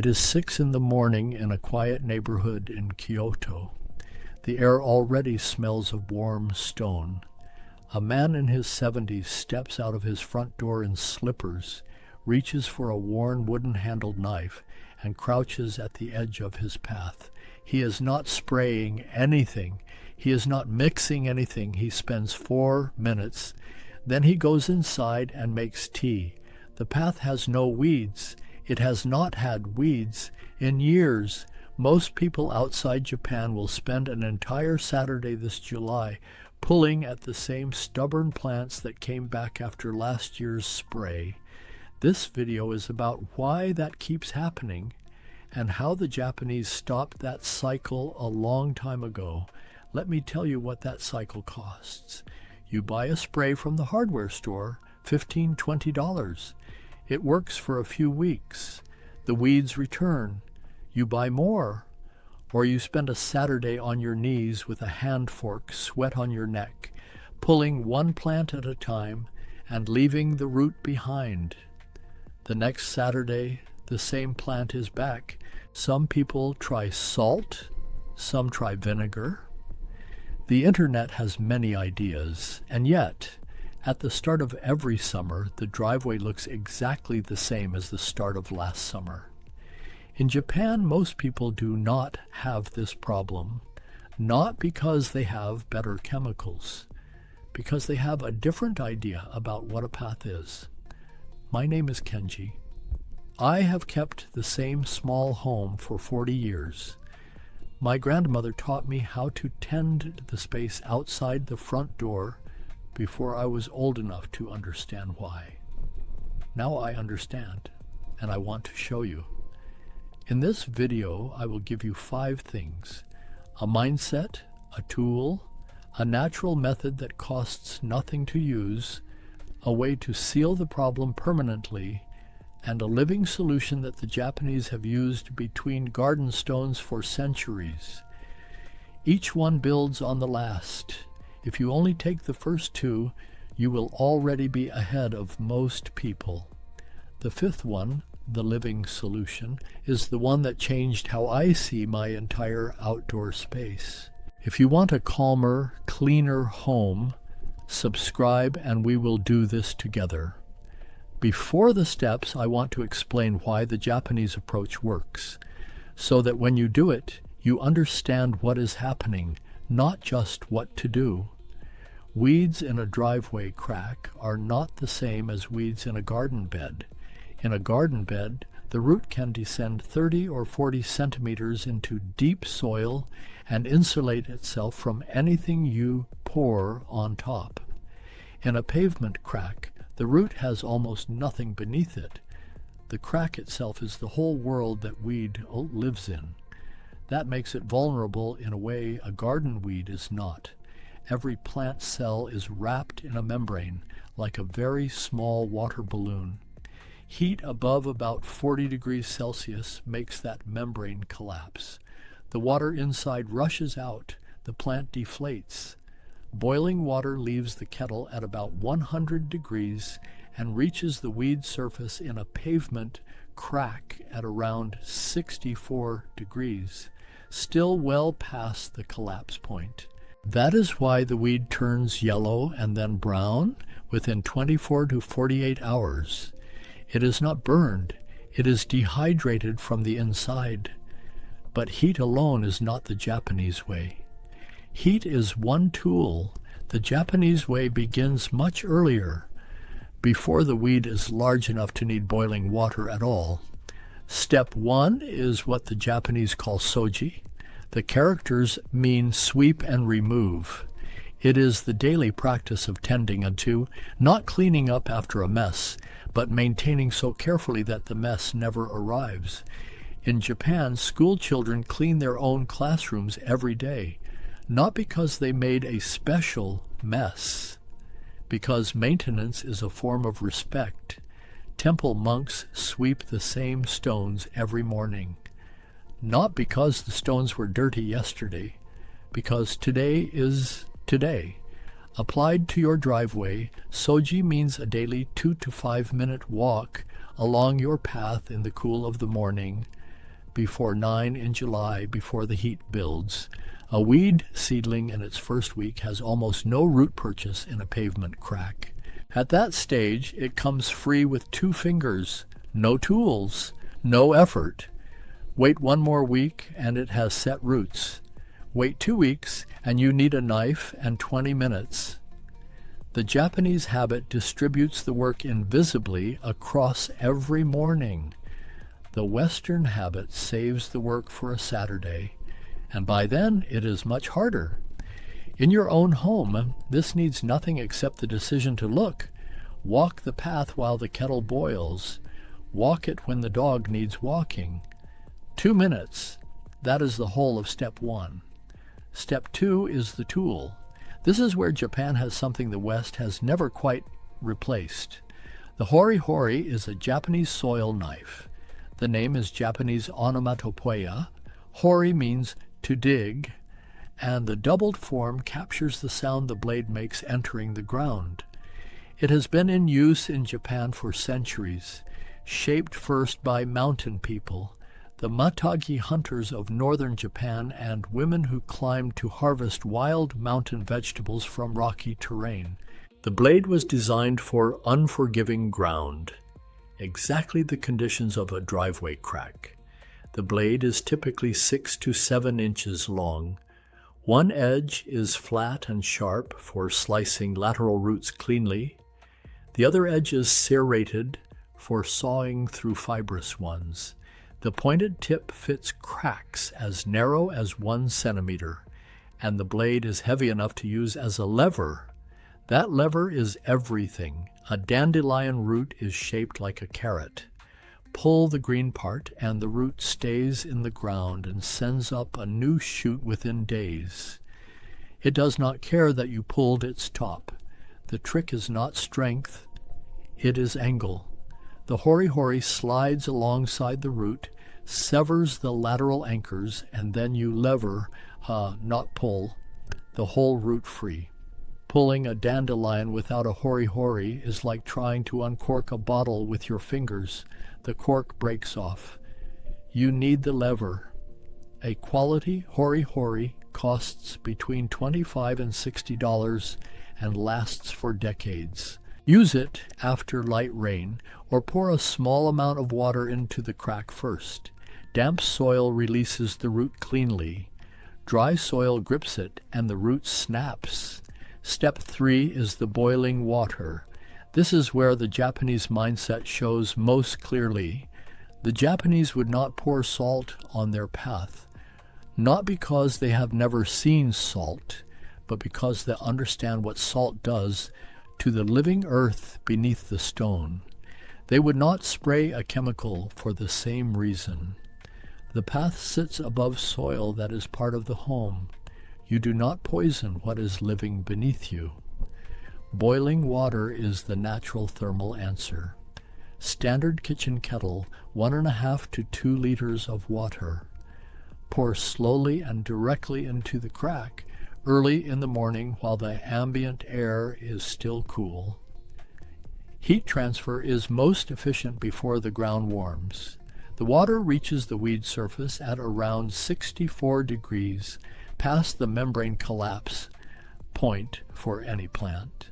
It is 6 in the morning in a quiet neighborhood in Kyoto. The air already smells of warm stone. A man in his 70s steps out of his front door in slippers, reaches for a worn wooden-handled knife, and crouches at the edge of his path. He is not spraying anything. He is not mixing anything. He spends 4 minutes. Then he goes inside and makes tea. The path has no weeds. It has not had weeds in years. Most people outside Japan will spend an entire Saturday this July pulling at the same stubborn plants that came back after last year's spray. This video is about why that keeps happening and how the Japanese stopped that cycle a long time ago. Let me tell you what that cycle costs. You buy a spray from the hardware store, $15, $20. It works for a few weeks. The weeds return. You buy more. Or you spend a Saturday on your knees with a hand fork, sweat on your neck, pulling one plant at a time and leaving the root behind. The next Saturday, the same plant is back. Some people try salt, some try vinegar. The internet has many ideas, and yet, at the start of every summer, the driveway looks exactly the same as the start of last summer. In Japan, most people do not have this problem, not because they have better chemicals, because they have a different idea about what a path is. My name is Kenji. I have kept the same small home for 40 years. My grandmother taught me how to tend the space outside the front door before I was old enough to understand why. Now I understand, and I want to show you. In this video, I will give you 5 things: a mindset, a tool, a natural method that costs nothing to use, a way to seal the problem permanently, and a living solution that the Japanese have used between garden stones for centuries. Each one builds on the last. If you only take the first 2, you will already be ahead of most people. The 5th one, the living solution, is the one that changed how I see my entire outdoor space. If you want a calmer, cleaner home, subscribe and we will do this together. Before the steps, I want to explain why the Japanese approach works, so that when you do it, you understand what is happening, not just what to do. Weeds in a driveway crack are not the same as weeds in a garden bed. In a garden bed, the root can descend 30 or 40 centimeters into deep soil and insulate itself from anything you pour on top. In a pavement crack, the root has almost nothing beneath it. The crack itself is the whole world that weed lives in. That makes it vulnerable in a way a garden weed is not. Every plant cell is wrapped in a membrane, like a very small water balloon. Heat above about 40 degrees Celsius makes that membrane collapse. The water inside rushes out. The plant deflates. Boiling water leaves the kettle at about 100 degrees and reaches the weed surface in a pavement crack at around 64 degrees, still well past the collapse point. That is why the weed turns yellow and then brown within 24 to 48 hours. It is not burned, it is dehydrated from the inside. But heat alone is not the Japanese way. Heat is one tool. The Japanese way begins much earlier, before the weed is large enough to need boiling water at all. Step 1 is what the Japanese call Soji. The characters mean sweep and remove. It is the daily practice of tending unto, not cleaning up after a mess, but maintaining so carefully that the mess never arrives. In Japan, school children clean their own classrooms every day, not because they made a special mess, because maintenance is a form of respect. Temple monks sweep the same stones every morning, not because the stones were dirty yesterday, because today is today. Applied to your driveway, Soji means a daily 2 to 5 minute walk along your path in the cool of the morning, before 9 in July before the heat builds. A weed seedling in its first week has almost no root purchase in a pavement crack. At that stage, it comes free with 2 fingers, no tools, no effort. Wait 1 more week and it has set roots. Wait 2 weeks and you need a knife and 20 minutes. The Japanese habit distributes the work invisibly across every morning. The Western habit saves the work for a Saturday, and by then it is much harder. In your own home, this needs nothing except the decision to look. Walk the path while the kettle boils. Walk it when the dog needs walking. 2 minutes. That is the whole of step 1. Step 2 is the tool. This is where Japan has something the West has never quite replaced. The hori-hori is a Japanese soil knife. The name is Japanese onomatopoeia. Hori means to dig, and the doubled form captures the sound the blade makes entering the ground. It has been in use in Japan for centuries, shaped first by mountain people, the Matagi hunters of northern Japan, and women who climbed to harvest wild mountain vegetables from rocky terrain. The blade was designed for unforgiving ground, exactly the conditions of a driveway crack. The blade is typically 6 to 7 inches long. One edge is flat and sharp for slicing lateral roots cleanly. The other edge is serrated for sawing through fibrous ones. The pointed tip fits cracks as narrow as 1 centimeter, and the blade is heavy enough to use as a lever. That lever is everything. A dandelion root is shaped like a carrot. Pull the green part, and the root stays in the ground and sends up a new shoot within days. It does not care that you pulled its top. The trick is not strength, it is angle. The hori-hori slides alongside the root, severs the lateral anchors, and then you lever, not pull, the whole root free. Pulling a dandelion without a hori-hori is like trying to uncork a bottle with your fingers. The cork breaks off. You need the lever. A quality hori-hori costs between $25 and $60 and lasts for decades. Use it after light rain, or pour a small amount of water into the crack first. Damp soil releases the root cleanly. Dry soil grips it, and the root snaps. Step 3 is the boiling water. This is where the Japanese mindset shows most clearly. The Japanese would not pour salt on their path, not because they have never seen salt, but because they understand what salt does to the living earth beneath the stone. They would not spray a chemical for the same reason. The path sits above soil that is part of the home. You do not poison what is living beneath you. Boiling water is the natural thermal answer. Standard kitchen kettle, 1.5 to 2 liters of water. Pour slowly and directly into the crack early in the morning while the ambient air is still cool. Heat transfer is most efficient before the ground warms. The water reaches the weed surface at around 64 degrees, past the membrane collapse point for any plant.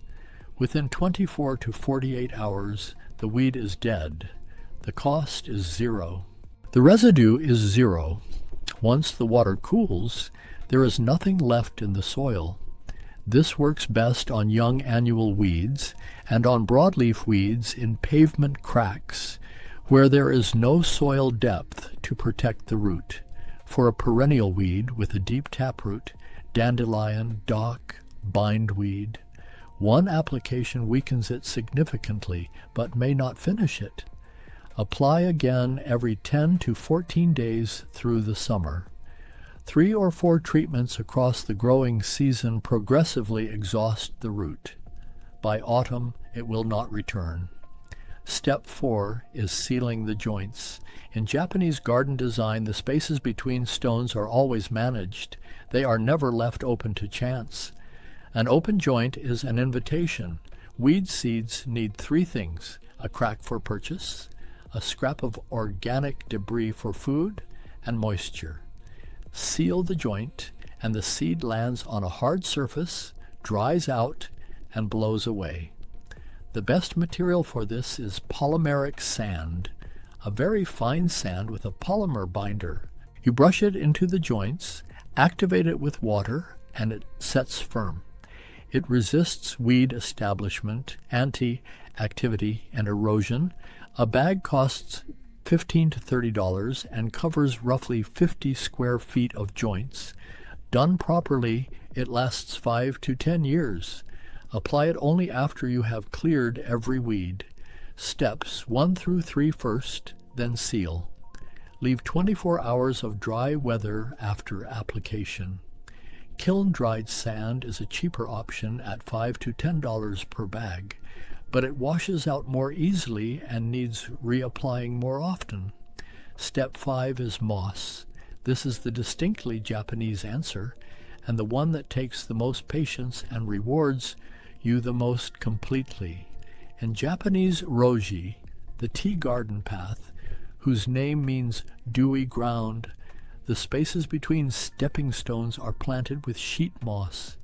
Within 24 to 48 hours, the weed is dead. The cost is 0. The residue is 0. Once the water cools, there is nothing left in the soil. This works best on young annual weeds and on broadleaf weeds in pavement cracks where there is no soil depth to protect the root. For a perennial weed with a deep taproot, dandelion, dock, bindweed, one application weakens it significantly but may not finish it. Apply again every 10 to 14 days through the summer. 3 or 4 treatments across the growing season progressively exhaust the root. By autumn, it will not return. Step 4 is sealing the joints. In Japanese garden design, the spaces between stones are always managed. They are never left open to chance. An open joint is an invitation. Weed seeds need 3 things: a crack for purchase, a scrap of organic debris for food, and moisture. Seal the joint, and the seed lands on a hard surface, dries out, and blows away. The best material for this is polymeric sand, a very fine sand with a polymer binder. You brush it into the joints, activate it with water, and it sets firm. It resists weed establishment, anti-activity, and erosion. A bag costs $15 to $30 and covers roughly 50 square feet of joints. Done properly, it lasts 5 to 10 years. Apply it only after you have cleared every weed. Steps 1 through 3 first, then seal. Leave 24 hours of dry weather after application. Kiln-dried sand is a cheaper option at $5 to $10 per bag, but it washes out more easily and needs reapplying more often. Step 5 is moss. This is the distinctly Japanese answer, and the one that takes the most patience and rewards you the most completely. In Japanese roji, the tea garden path, whose name means dewy ground, the spaces between stepping stones are planted with sheet moss.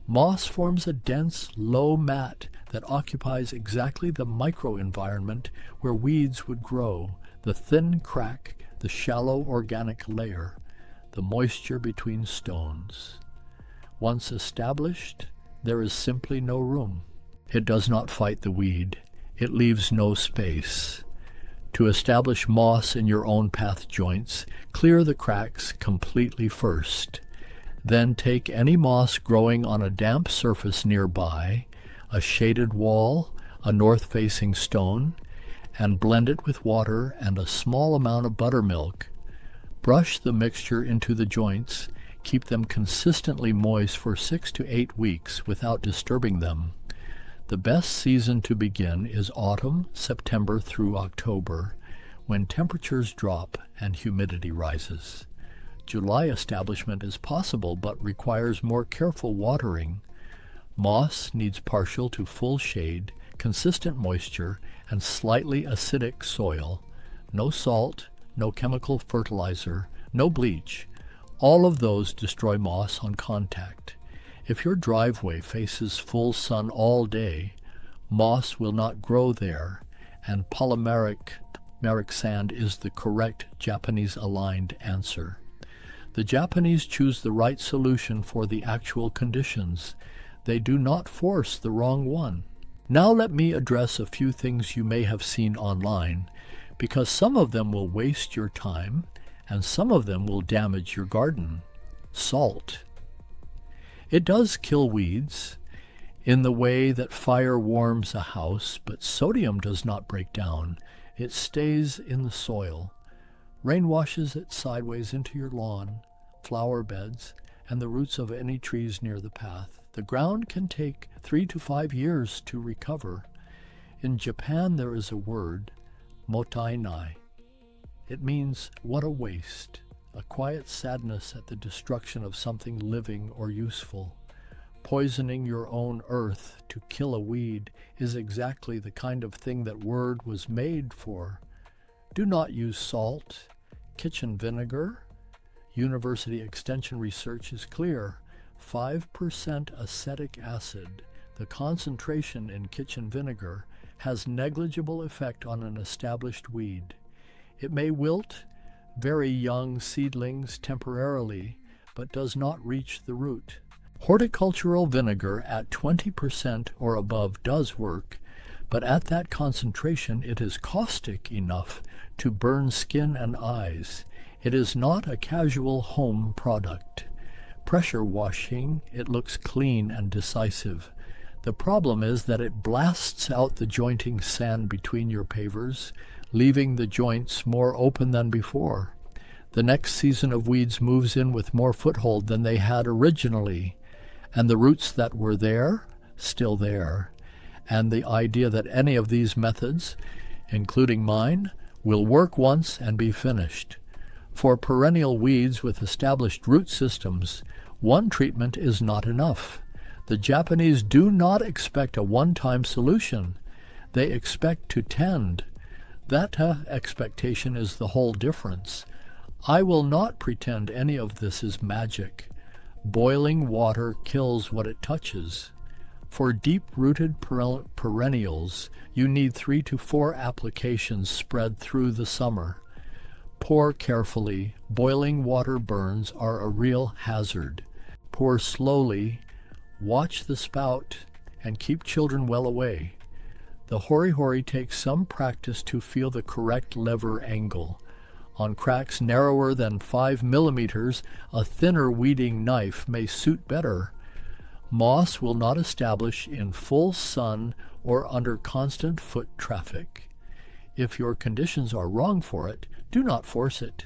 Moss forms a dense, low mat that occupies exactly the microenvironment where weeds would grow, the thin crack, the shallow organic layer, the moisture between stones. Once established, there is simply no room. It does not fight the weed. It leaves no space. To establish moss in your own path joints, clear the cracks completely first. Then take any moss growing on a damp surface nearby, a shaded wall, a north-facing stone, and blend it with water and a small amount of buttermilk. Brush the mixture into the joints. Keep them consistently moist for 6 to 8 weeks without disturbing them. The best season to begin is autumn, September through October, when temperatures drop and humidity rises. July establishment is possible but requires more careful watering. Moss needs partial to full shade, consistent moisture, and slightly acidic soil. No salt, no chemical fertilizer, no bleach. All of those destroy moss on contact. If your driveway faces full sun all day, moss will not grow there, and polymeric sand is the correct Japanese-aligned answer. The Japanese choose the right solution for the actual conditions. They do not force the wrong one. Now let me address a few things you may have seen online, because some of them will waste your time and some of them will damage your garden. Salt. It does kill weeds in the way that fire warms a house, but sodium does not break down. It stays in the soil. Rain washes it sideways into your lawn, flower beds, and the roots of any trees near the path. The ground can take 3 to 5 years to recover. In Japan there is a word, mottainai. It means what a waste, a quiet sadness at the destruction of something living or useful. Poisoning your own earth to kill a weed is exactly the kind of thing that word was made for. Do not use salt, kitchen vinegar. University extension research is clear. 5% acetic acid, the concentration in kitchen vinegar, has negligible effect on an established weed. It may wilt very young seedlings temporarily, but does not reach the root. Horticultural vinegar at 20% or above does work, but at that concentration it is caustic enough to burn skin and eyes. It is not a casual home product. Pressure washing, it looks clean and decisive. The problem is that it blasts out the jointing sand between your pavers, leaving the joints more open than before. The next season of weeds moves in with more foothold than they had originally, and the roots that were there, still there. And the idea that any of these methods, including mine, will work once and be finished. For perennial weeds with established root systems, one treatment is not enough. The Japanese do not expect a one-time solution. They expect to tend. That expectation is the whole difference. I will not pretend any of this is magic. Boiling water kills what it touches. For deep-rooted perennials, you need 3 to 4 applications spread through the summer. Pour carefully. Boiling water burns are a real hazard. Pour slowly. Watch the spout, and keep children well away. The hori-hori takes some practice to feel the correct lever angle. On cracks narrower than 5 millimeters, a thinner weeding knife may suit better. Moss will not establish in full sun or under constant foot traffic. If your conditions are wrong for it, do not force it.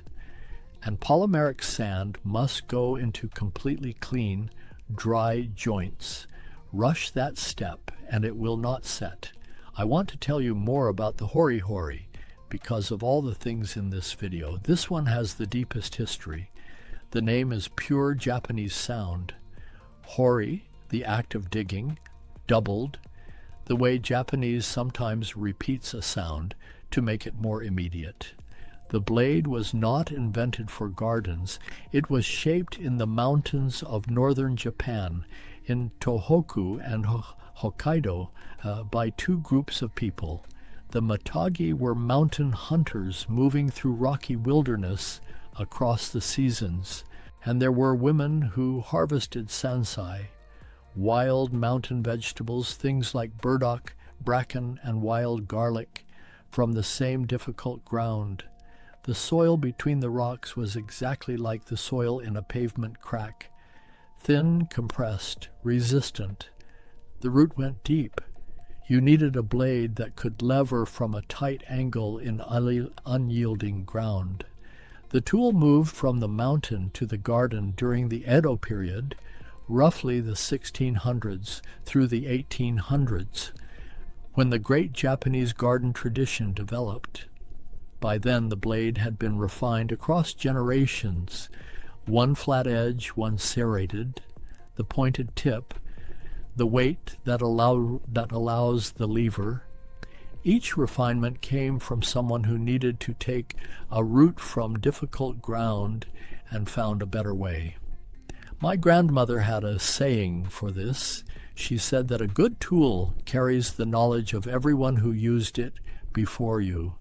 And polymeric sand must go into completely clean, dry joints. Rush that step, and it will not set. I want to tell you more about the hori-hori because of all the things in this video. This one has the deepest history. The name is pure Japanese sound. Hori, the act of digging, doubled, the way Japanese sometimes repeats a sound to make it more immediate. The blade was not invented for gardens. It was shaped in the mountains of northern Japan, in Tohoku and Hokkaido, by 2 groups of people. The Matagi were mountain hunters moving through rocky wilderness across the seasons, and there were women who harvested sansai, wild mountain vegetables, things like burdock, bracken, and wild garlic, from the same difficult ground. The soil between the rocks was exactly like the soil in a pavement crack, thin, compressed, resistant. The root went deep. You needed a blade that could lever from a tight angle in unyielding ground. The tool moved from the mountain to the garden during the Edo period, roughly the 1600s through the 1800s, when the great Japanese garden tradition developed. By then the blade had been refined across generations, one flat edge, one serrated, the pointed tip, the weight that allows the lever. Each refinement came from someone who needed to take a root from difficult ground and found a better way. My grandmother had a saying for this. She said that a good tool carries the knowledge of everyone who used it before you.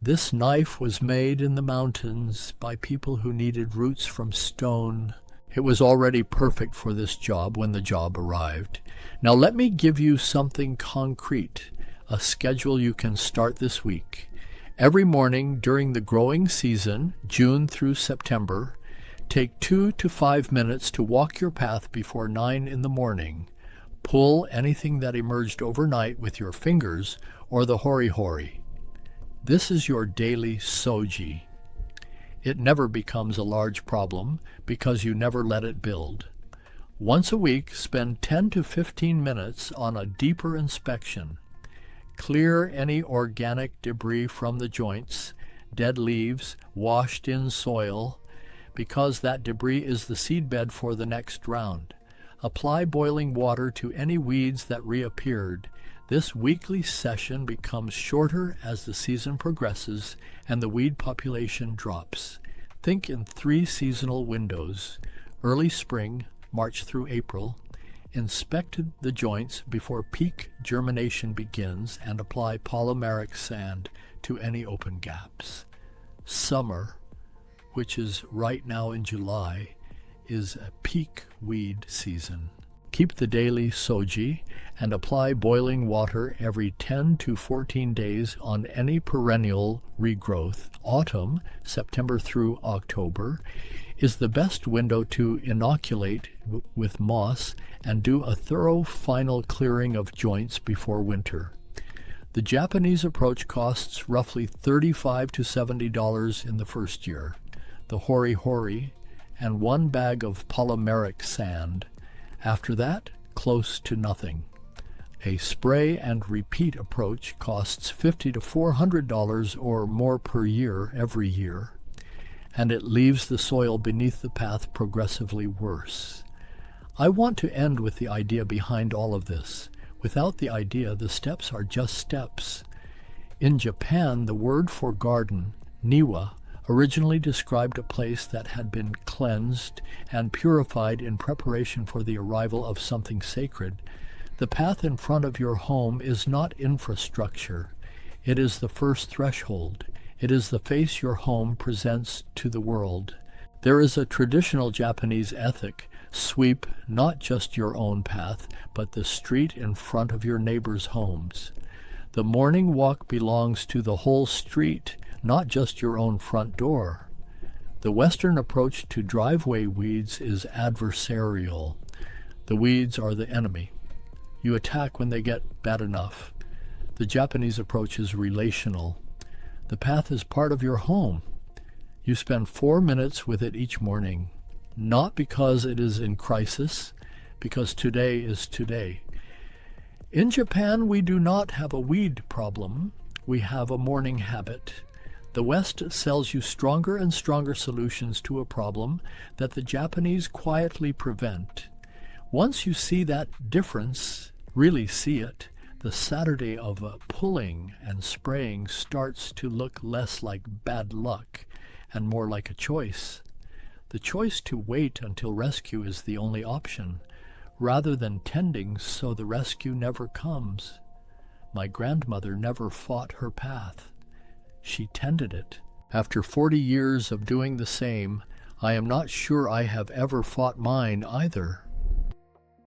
This knife was made in the mountains by people who needed roots from stone. It was already perfect for this job when the job arrived. Now let me give you something concrete, a schedule you can start this week. Every morning during the growing season, June through September, take 2 to 5 minutes to walk your path before 9 in the morning. Pull anything that emerged overnight with your fingers or the hori-hori. This is your daily Soji. It never becomes a large problem because you never let it build. Once a week, spend 10 to 15 minutes on a deeper inspection. Clear any organic debris from the joints, dead leaves, washed-in soil, because that debris is the seedbed for the next round. Apply boiling water to any weeds that reappeared. This weekly session becomes shorter as the season progresses and the weed population drops. Think in 3 seasonal windows: early spring, March through April. Inspect the joints before peak germination begins and apply polymeric sand to any open gaps. Summer, which is right now in July, is a peak weed season. Keep the daily Soji and apply boiling water every 10 to 14 days on any perennial regrowth. Autumn, September through October, is the best window to inoculate with moss and do a thorough final clearing of joints before winter. The Japanese approach costs roughly $35 to $70 in the first year. The hori-hori and 1 bag of polymeric sand. After that, close to nothing. A spray and repeat approach costs $50 to $400 or more per year every year, and it leaves the soil beneath the path progressively worse. I want to end with the idea behind all of this. Without the idea, the steps are just steps. In Japan, the word for garden, niwa, originally described a place that had been cleansed and purified in preparation for the arrival of something sacred. The path in front of your home is not infrastructure. It is the first threshold. It is the face your home presents to the world. There is a traditional Japanese ethic: sweep not just your own path, but the street in front of your neighbors' homes. The morning walk belongs to the whole street, not just your own front door. The Western approach to driveway weeds is adversarial. The weeds are the enemy. You attack when they get bad enough. The Japanese approach is relational. The path is part of your home. You spend 4 minutes with it each morning, not because it is in crisis, because today is today. In Japan, we do not have a weed problem. We have a morning habit. The West sells you stronger and stronger solutions to a problem that the Japanese quietly prevent. Once you see that difference, really see it, the Saturday of pulling and spraying starts to look less like bad luck and more like a choice. The choice to wait until rescue is the only option, rather than tending so the rescue never comes. My grandmother never fought her path. She tended it. After 40 years of doing the same, I am not sure I have ever fought mine either.